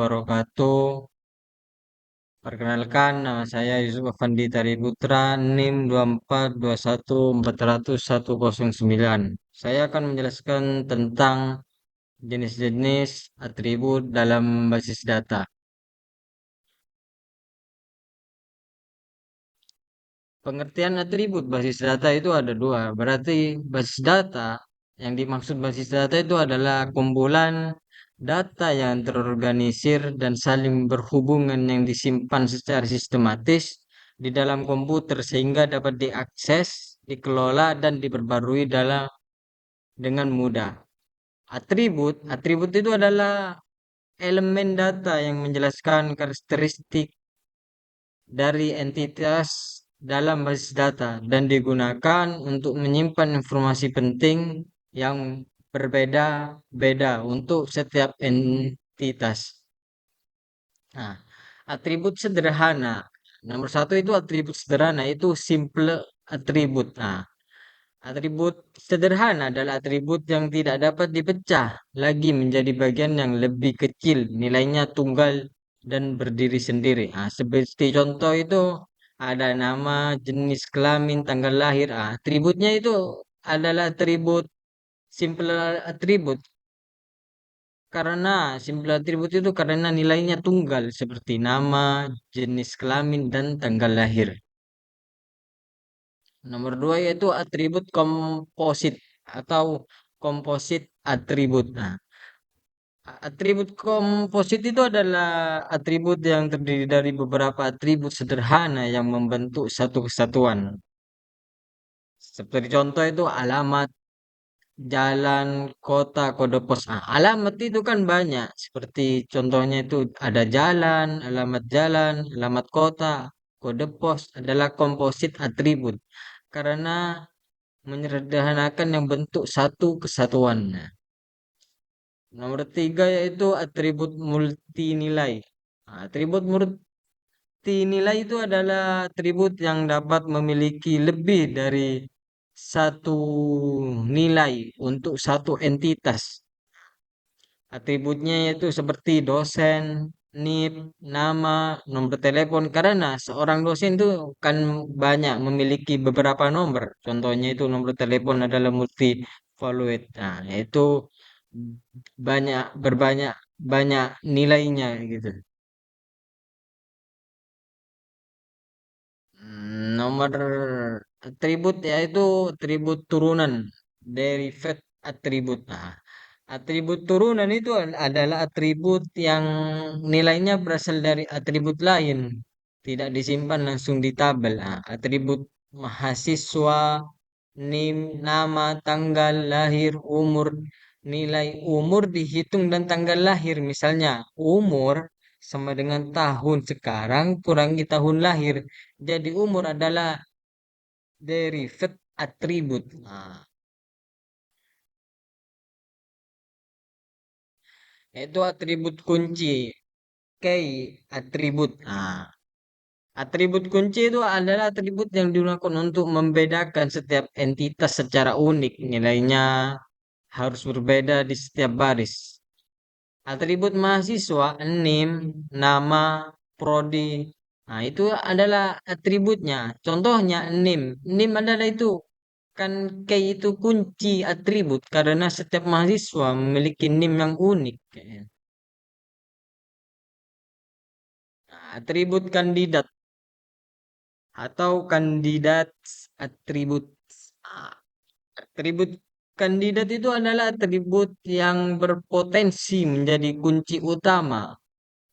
Wabarakatuh. Perkenalkan, nama saya Yusuf Afandi Tari Putra, NIM 242140109. Saya akan menjelaskan tentang jenis-jenis atribut dalam basis data. Pengertian atribut basis data itu ada dua. Berarti basis data, yang dimaksud basis data itu adalah kumpulan data yang terorganisir dan saling berhubungan yang disimpan secara sistematis di dalam komputer sehingga dapat diakses, dikelola, dan diperbarui dengan mudah. Atribut itu adalah elemen data yang menjelaskan karakteristik dari entitas dalam basis data dan digunakan untuk menyimpan informasi penting yang berbeda-beda untuk setiap entitas. Nah, atribut sederhana. Nomor satu itu atribut sederhana, itu simple atribut. Nah, atribut sederhana adalah atribut yang tidak dapat dipecah lagi menjadi bagian yang lebih kecil, nilainya tunggal dan berdiri sendiri. Nah, seperti contoh itu ada nama, jenis kelamin, tanggal lahir. Ah, atributnya itu adalah atribut simple atribut karena simple atribut itu karena nilainya tunggal seperti nama, jenis kelamin, dan tanggal lahir. Nomor dua yaitu atribut komposit atau komposit atribut. Nah, atribut komposit itu adalah atribut yang terdiri dari beberapa atribut sederhana yang membentuk satu kesatuan. Seperti contoh itu alamat, jalan, kota, kode pos. Nah, alamat itu kan banyak. Seperti contohnya itu ada jalan, alamat kota, kode pos adalah komposit atribut. Karena menyederhanakan yang bentuk satu kesatuan. Nah, nomor tiga yaitu atribut multinilai. Nah, atribut multinilai itu adalah atribut yang dapat memiliki lebih dari satu nilai untuk satu entitas. Atributnya yaitu seperti dosen, NIP, nama, nomor telepon. Karena seorang dosen itu kan banyak memiliki beberapa nomor. Contohnya itu nomor telepon adalah multi valued. Nah, itu berbanyak banyak nilainya gitu. Nomor atribut yaitu atribut turunan, derivate atribut. Nah, atribut turunan itu adalah atribut yang nilainya berasal dari atribut lain, tidak disimpan langsung di tabel. Nah, atribut mahasiswa, NIM, nama, tanggal lahir, umur. Nilai umur dihitung dan tanggal lahir. Misalnya, umur sama dengan tahun sekarang kurangi tahun lahir. Jadi umur adalah derivate atribut. Nah, itu atribut kunci. Key atribut. Nah, atribut kunci itu adalah atribut yang digunakan untuk membedakan setiap entitas secara unik. Nilainya harus berbeda di setiap baris. Atribut mahasiswa, NIM, nama, prodi. Nah, itu adalah atributnya. Contohnya NIM. NIM adalah itu kan kayak itu kunci atribut karena setiap mahasiswa memiliki NIM yang unik. Nah, atribut kandidat atau kandidat atribut. Ah, atribut kandidat itu adalah atribut yang berpotensi menjadi kunci utama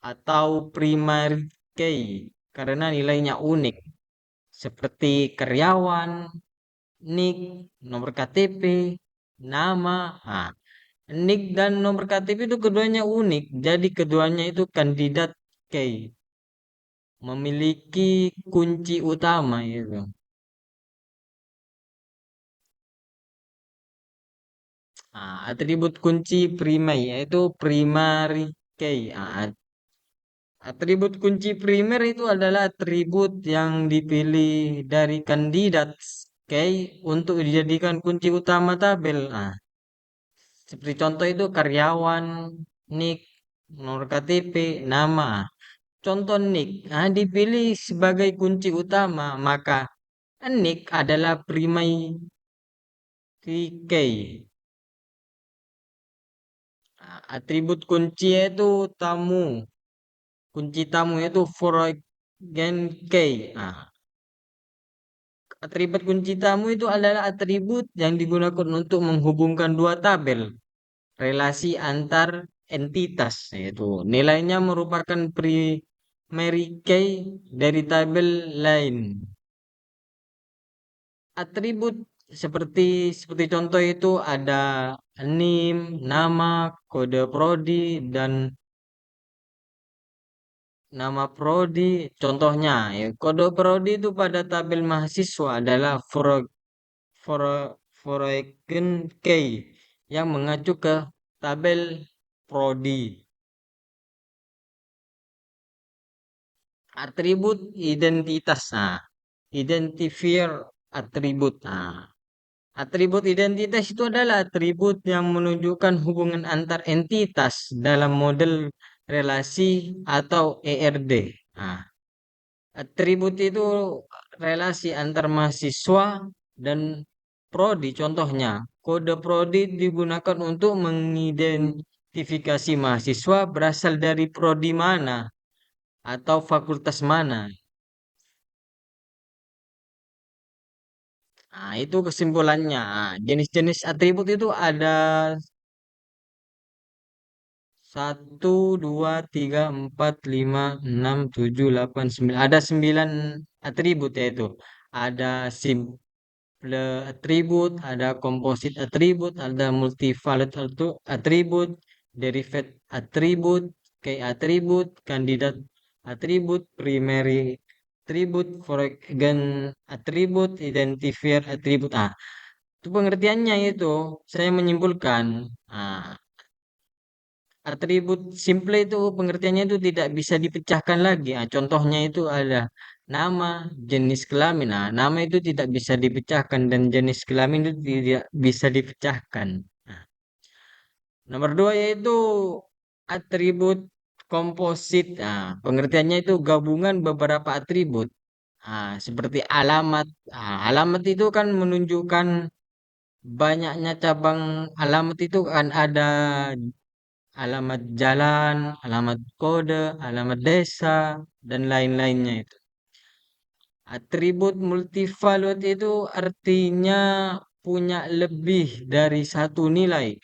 atau primary key karena nilainya unik seperti karyawan, NIK, nomor KTP, nama. Nah, NIK dan nomor KTP itu keduanya unik, jadi keduanya itu kandidat key, memiliki kunci utama itu. Nah, atribut kunci primary yaitu primary key. Nah, atribut kunci primer itu adalah atribut yang dipilih dari kandidat key untuk dijadikan kunci utama tabel. Nah, seperti contoh itu karyawan, NIK. Nomor KTP, nama. Contoh nik, dipilih sebagai kunci utama, maka nik adalah primary key. Atribut kunci itu tamu. Kunci tamu itu foreign key. Atribut kunci tamu itu adalah atribut yang digunakan untuk menghubungkan dua tabel relasi antar entitas, yaitu nilainya merupakan primary key dari tabel lain. Atribut seperti contoh itu ada NIM, nama, kode prodi, dan nama prodi. Contohnya, ya, kode prodi itu pada tabel mahasiswa adalah foreign key yang mengacu ke tabel prodi. Atribut identitas. Identifier atribut. Atribut identitas itu adalah atribut yang menunjukkan hubungan antar entitas dalam model relasi atau ERD. Nah, atribut itu relasi antar mahasiswa dan prodi. Contohnya, kode prodi digunakan untuk mengidentifikasi mahasiswa berasal dari prodi mana atau fakultas mana. Nah, itu kesimpulannya. Jenis-jenis atribut itu ada satu, 2, 3, 4, 5, 6, 7, 8, 9. Ada 9 atribut yaitu. Ada atribut, ada composite atribut, ada multi-valued atribut, derivate atribut, key atribut, kandidat atribut, primary atribut, foreign atribut, identifier atribut. Itu pengertiannya itu. Saya menyimpulkan, ah, atribut simple itu pengertiannya itu tidak bisa dipecahkan lagi. Contohnya itu ada nama, jenis kelamin. Nama itu tidak bisa dipecahkan dan jenis kelamin itu tidak bisa dipecahkan. Nah, nomor dua yaitu atribut komposit. Pengertiannya itu gabungan beberapa atribut. Seperti alamat. Alamat itu kan menunjukkan banyaknya cabang alamat itu kan ada alamat jalan, alamat kode, alamat desa, dan lain-lainnya itu. Atribut multivalued itu artinya punya lebih dari satu nilai,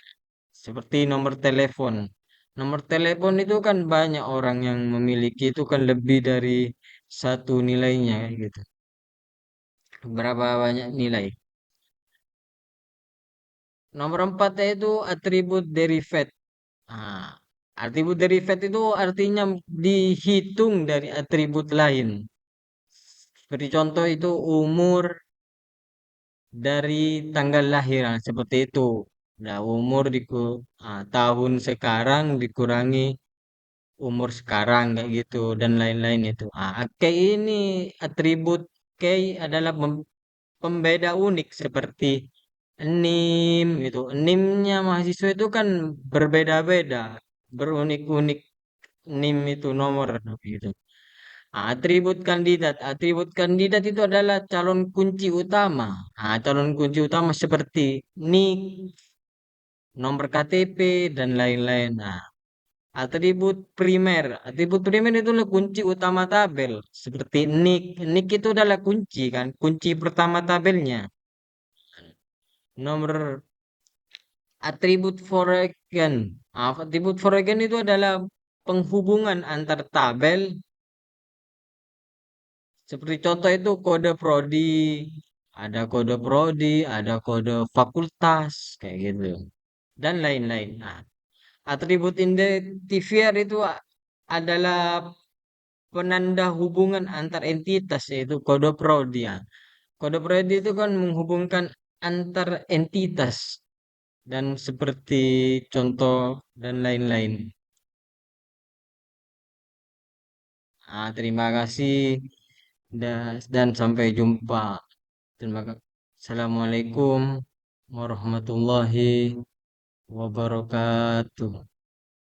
seperti nomor telepon. Nomor telepon itu kan banyak orang yang memiliki itu kan lebih dari satu nilainya gitu. Berapa banyak nilai? Nomor empat yaitu atribut derivat. Nah, atribut derivat itu artinya dihitung dari atribut lain. Seperti contoh itu umur dari tanggal lahir, seperti itu. Nah, umur tahun sekarang dikurangi umur sekarang kayak gitu dan lain-lain itu. Key ini atribut key adalah pembeda unik seperti NIM itu. NIM-nya mahasiswa itu kan berbeda-beda, berunik-unik NIM itu nomor gitu. Atribut kandidat. Atribut kandidat itu adalah calon kunci utama. Calon kunci utama seperti NIK, nomor KTP, dan lain-lain. Atribut primer. Atribut primer itu adalah kunci utama tabel. Seperti NIK. NIK itu adalah kunci kan. Kunci pertama tabelnya. Nomor atribut foreign. Atribut foreign itu adalah penghubungan antar tabel. Seperti contoh itu kode prodi, ada kode fakultas, kayak gitu, dan lain-lain. Atribut identifier itu adalah penanda hubungan antar entitas, yaitu kode prodi. Kode prodi itu kan menghubungkan antar entitas dan seperti contoh dan lain-lain. Terima kasih dan sampai jumpa. Terima kasih. Assalamualaikum warahmatullahi wabarakatuh.